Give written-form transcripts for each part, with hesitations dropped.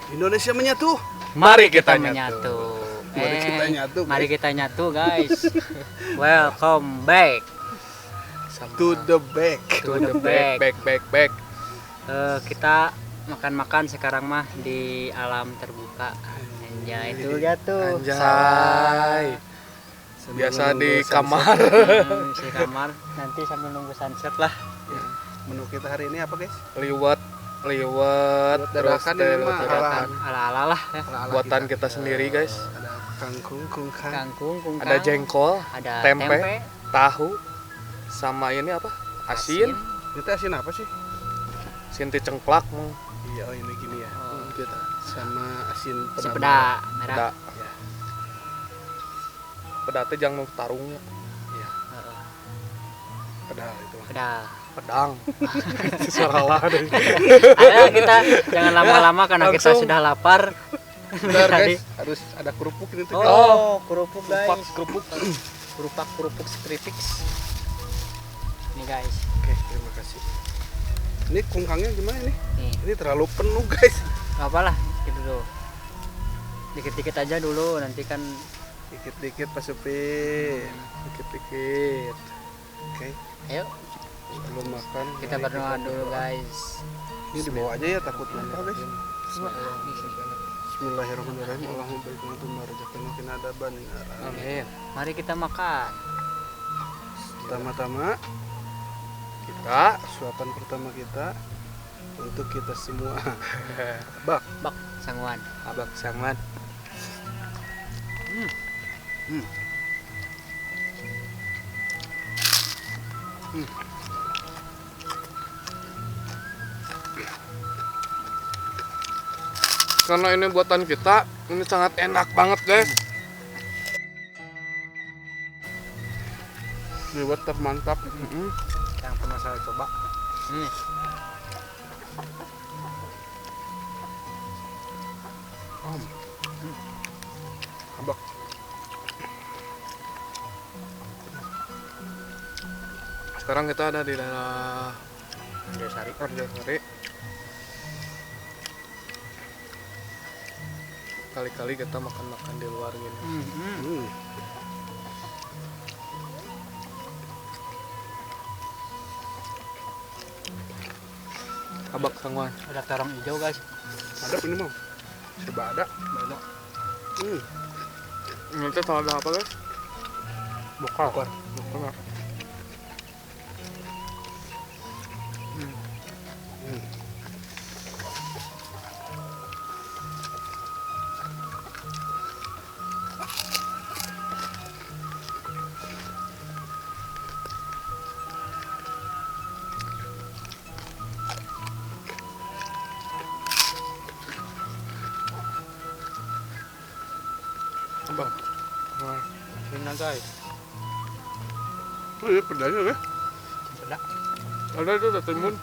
Indonesia menyatu. Mari kita menyatu. Mari kita nyatu, Guys. Welcome back. To the back. Back. Kita makan-makan sekarang mah di alam terbuka. Anjay, itu jatuh. Anjay. Biasa di kamar. Di kamar. Nanti sambil nunggu sunset lah. Menu kita hari ini apa, guys? Liwet terus dadakan ini mah dadakan. Ala-ala lah ya. Ala-ala Buatan kita sendiri, guys. Ada kangkung, kungkang. Kangkung, Ada jengkol, ada tempe, tahu, sama ini apa? Asin. Itu asin apa sih? Sinti cengklak. Iya, oh ini gini ya. Oh. Kita sama asin Si peda. peda merah. Peda. Ya. Peda teh jangan tarungnya. Iya, Heeh. peda itu. Peda. Pedang. Salah deh. Ayo kita jangan lama-lama karena kita Langsung. sudah lapar. Bentar, Tadi. guys. Harus ada kerupuk ini tuh. Oh, kerupuk Kerupak, guys. kerupuk. Skripix. Nih guys. Oke, terima kasih. Ini kungkangnya gimana nih? Nih, Ini terlalu penuh, guys. nggak apalah gitu dulu. Dikit-dikit aja dulu, nanti kan Dikit-dikit Pak Supi. Dikit-dikit. Oke, ayo sebelum makan kita mari berdoa dulu guys. Ini dibawa aja ya, takut lupa, guys. Bismillahirrahmanirrahim. Allahumma barik lana wa razaqna qina adzaban nar. Amin. Mari kita makan. Pertama-tama Kita suapan pertama kita untuk kita semua. Bak. Bak sangguan. abak sangat. Karena ini buatan kita, ini sangat enak banget, guys. Liwet termantap. Yang pernah saya coba. Ini Abak. Sekarang kita ada di daerah Desari. Arjasari. Kali-kali kita makan-makan di luar gini. Hmm. Abak sangguan. Ada terong hijau guys. Ada ini mau. Coba ada. Hmm. Nanti sama ada apa, guys? Bokal. Bukan. Abak. Nah, Ini guys. Oh iya, pedanya ya. Pedak. ada itu udah timun.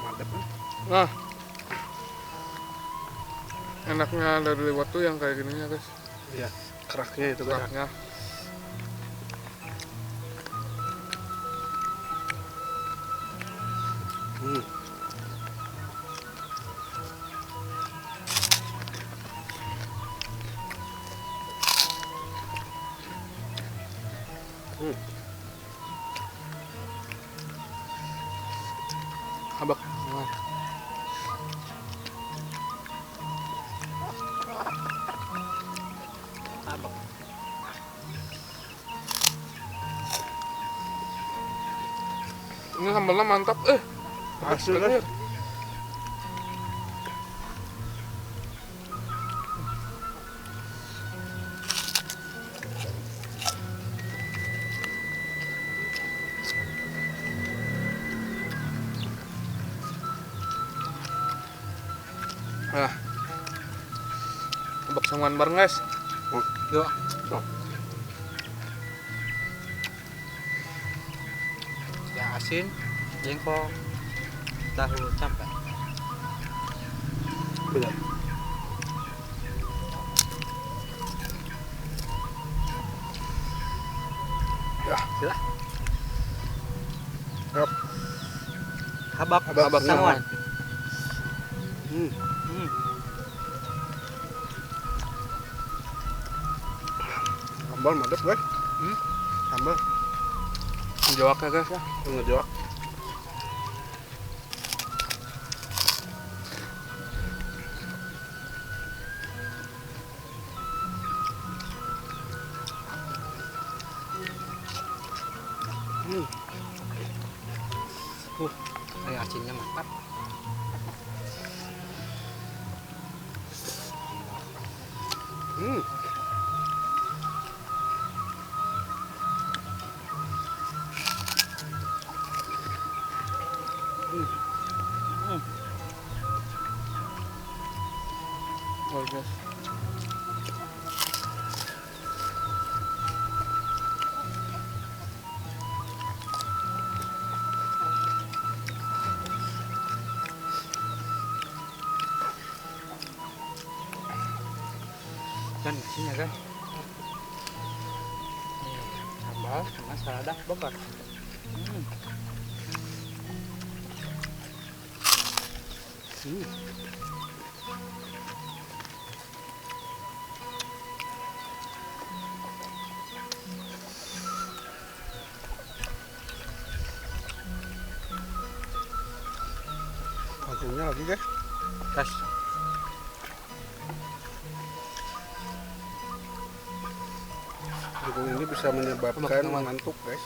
Mantap. Nah, enaknya dari liwat tuh yang kayak gininya, guys. Iya, keraknya itu kan. Keraknya. Hmm. Abak. Nah. Abak. Ini sambalnya mantap, Hasil bener. kan. Nah, abak sangguan bareng, guys. Yuk. Yang asin, jengkol, tahu campur. Benar. Ya, Silah. Yap. habak Habak sanguan. Hmm. Sambal mantep guys. Sambal Jawab ya guys ya. ngejawab. Air asinnya mantap. Hmm. Oh guys. Dan asinnya kan. Sambal sama selada bakar. Asinnya lagi guys. Gas. Jagung ini bisa menyebabkan ngantuk guys.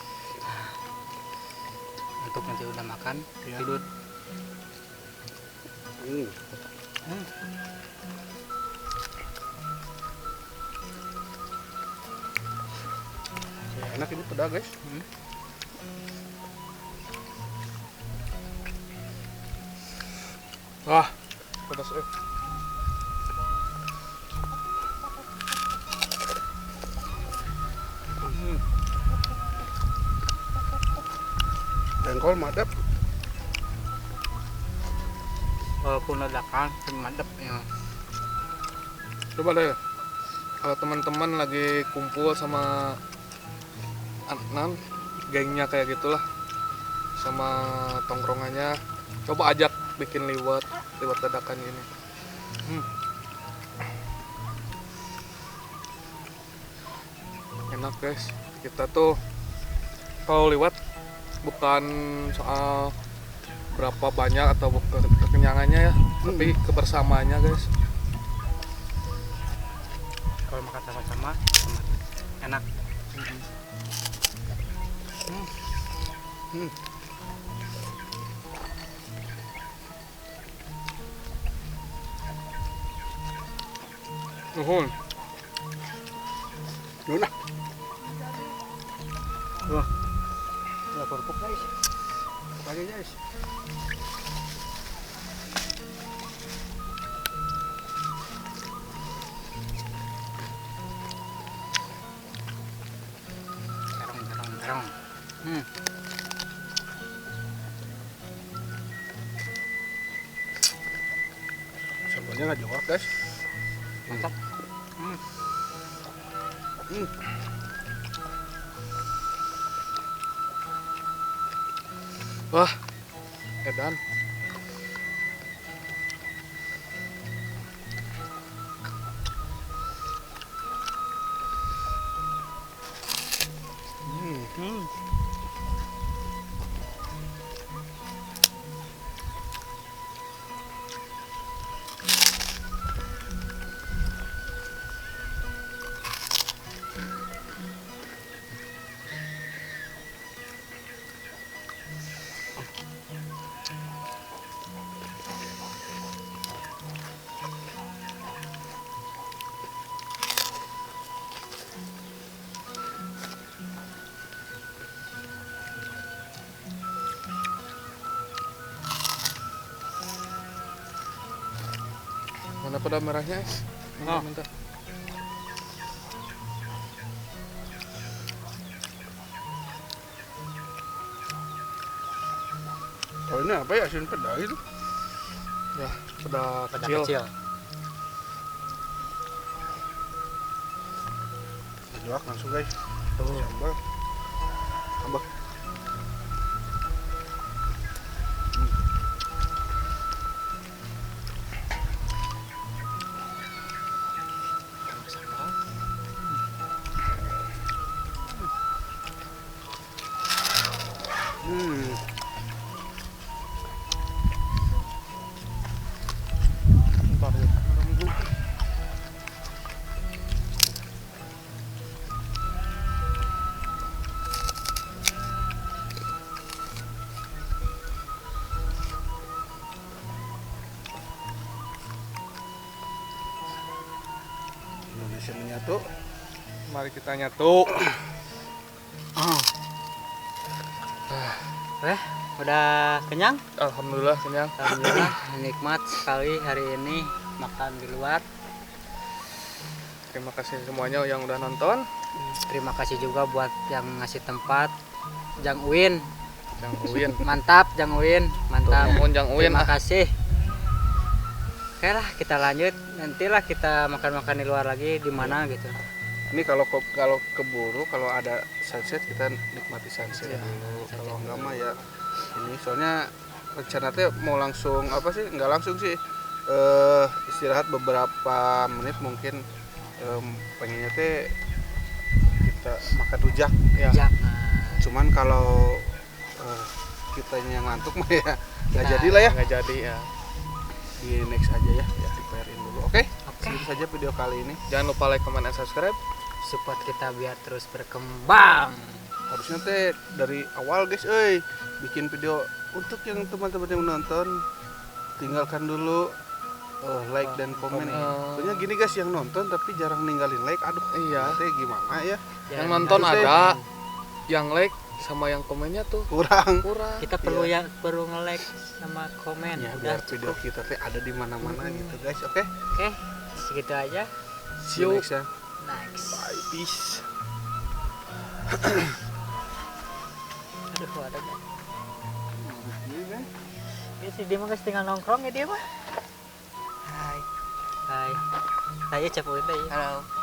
Untuk nanti udah makan Iya. tidur. Hmm. Ya, enak ini pedas guys. Wah, pedas Jengkol mantap. Walaupun ledakan mantap ya. Coba deh, kalau teman-teman lagi kumpul sama gengnya kayak gitulah, sama tongkrongannya, coba ajak bikin liwet dadakan gini. Enak guys, kita tuh kalau liwet bukan soal berapa banyak atau kekenyangannya ya, tapi kebersamaannya guys. Kalau makan sama-sama enak. Nuhun. Yuna. Ya kerupuk guys. Lagi guys. Terong. Sambalnya nggak jawab guys. Mantap. Wah, edan. Mana peda merahnya? Minta. Oh ini apa ya, asin pedas itu? Ya, peda Pada kecil. kecil. Jawab langsung guys. Tuh. Sambal. Sambal. bisa menyatu. Mari kita nyatu. Udah kenyang? Alhamdulillah kenyang. Alhamdulillah nikmat sekali hari ini makan di luar. Terima kasih semuanya yang udah nonton. Terima kasih juga buat yang ngasih tempat Jang Uin. Jang Uin. Mantap Jang Uin, mantap. Nuhun Jang Uin. Terima kasih. Oke lah kita lanjut. Nantilah kita makan-makan di luar lagi di mana gitu. Ini kalau keburu kalau ada sunset kita nikmati sunset Iya, dulu. sunset Kalau dulu. enggak mah ya ini soalnya rencana teh mau langsung apa sih? Enggak langsung sih. Istirahat beberapa menit mungkin pengennya teh kita makan rujak ya. Jangan. Cuman kalau kitanya ngantuk mah ya nggak Kita- jadi lah ya. Nggak jadi ya. Di next aja ya, di PR-in dulu. Oke? Oke. Segitu saja video kali ini. Jangan lupa like, comment, dan subscribe. Support kita biar terus berkembang. Harusnya teh dari awal guys, bikin video untuk yang teman-teman yang menonton, tinggalkan dulu like dan komen. Soalnya gini guys, yang nonton tapi jarang ninggalin like. Aduh, Iya. teh gimana ya? Yang nonton harusnya- ada, yang like sama yang komennya tuh Kurang. kurang. Kita perlu perlu nge-like sama komen. Ya, Udah biar video cukup. kita teh ada di mana-mana gitu guys. Oke? Oke, segitu aja. See you next time. Next. Bye. Peace. Aduh, ada gak? Ya si dia mah geus tinggal nongkrong ya dia mah. Hai. Hai. Saya capuin deh ya. Halo.